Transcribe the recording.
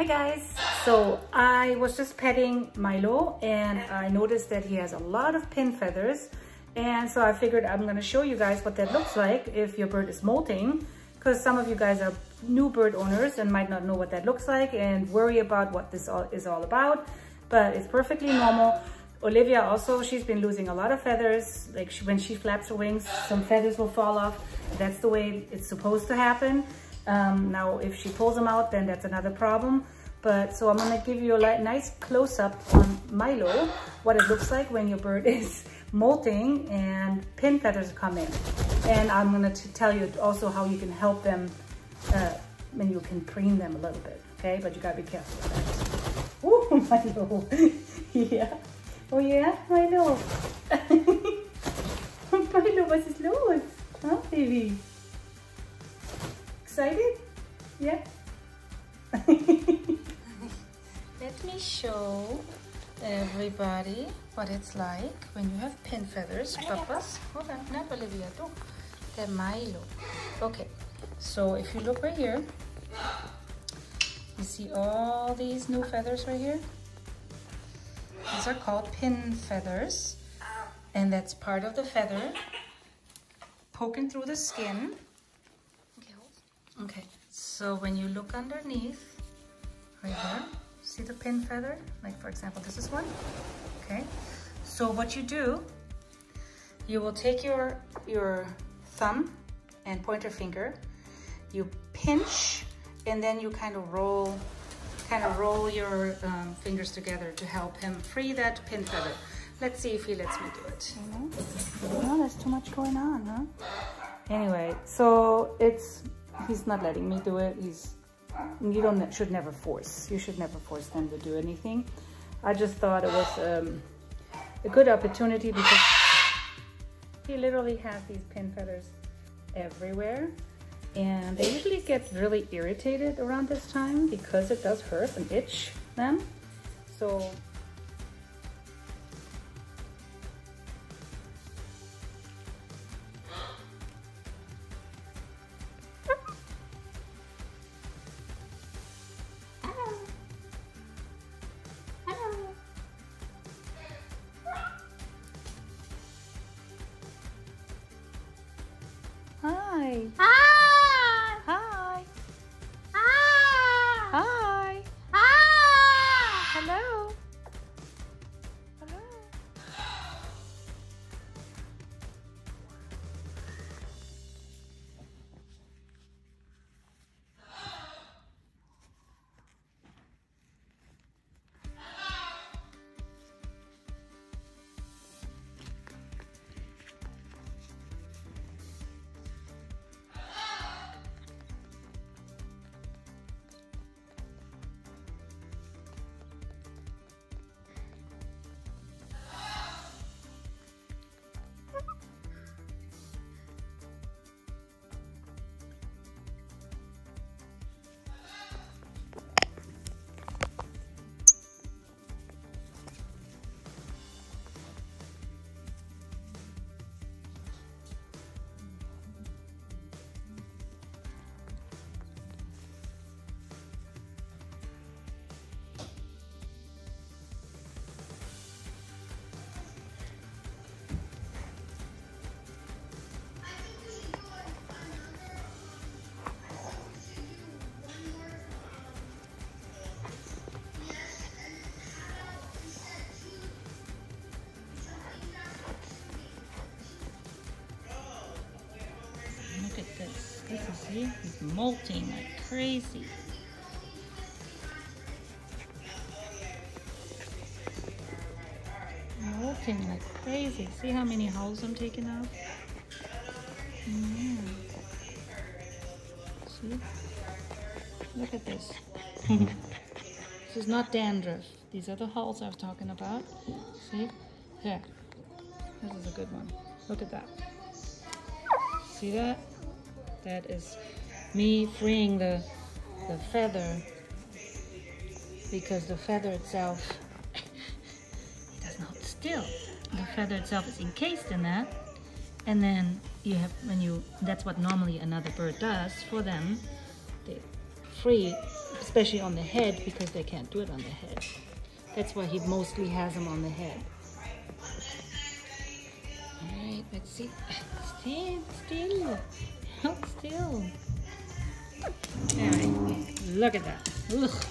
Hi guys, so I was just petting Milo and I noticed that he has a lot of pin feathers, and so I figured I'm going to show you guys what that looks like if your bird is molting, because some of you guys are new bird owners and might not know what that looks like and worry about what this is all about, but it's perfectly normal. Olivia also, she's been losing a lot of feathers. Like when she flaps her wings, some feathers will fall off. That's the way it's supposed to happen. Now if she pulls them out, then that's another problem. But so I'm gonna give you a nice close-up on Milo, what it looks like when your bird is molting and pin feathers come in. And I'm gonna tell you also how you can help them when you can preen them a little bit, okay? But you gotta be careful with that. Ooh, Milo, yeah. Oh yeah, Milo. Milo, was ist los? Huh, baby? Excited? Yeah? Let me show everybody what it's like when you have pin feathers. Papas, hold on, not Olivia, look. The Milo. Okay, so if you look right here, you see all these new feathers right here? These are called pin feathers, and that's part of the feather poking through the skin. Okay, so when you look underneath, right here, see the pin feather? Like for example, this is one. Okay, so what you do, you will take your thumb and pointer finger, you pinch, and then you kind of roll your fingers together to help him free that pin feather. Let's see if he lets me do it. Oh, there's too much going on, huh? Anyway, so he's not letting me do it. You should never force. You should never force them to do anything. I just thought it was a good opportunity because he literally has these pin feathers everywhere. And they usually get really irritated around this time because it does hurt and itch them. So hi. Hi. Hi. Hello. Hello. This is he. He's molting like crazy. Molting like crazy. See how many holes I'm taking out? Yeah. See? Look at this. This is not dandruff. These are the holes I was talking about. See? There. This is a good one. Look at that. See that? That is me freeing the feather, because the feather itself it doesn't hold still. The feather itself is encased in that, and then you have that's what normally another bird does for them. They free especially on the head, because they can't do it on the head. That's why he mostly has them on the head. All right, let's see. Stand still. Hold still. All right, look at that. Ugh.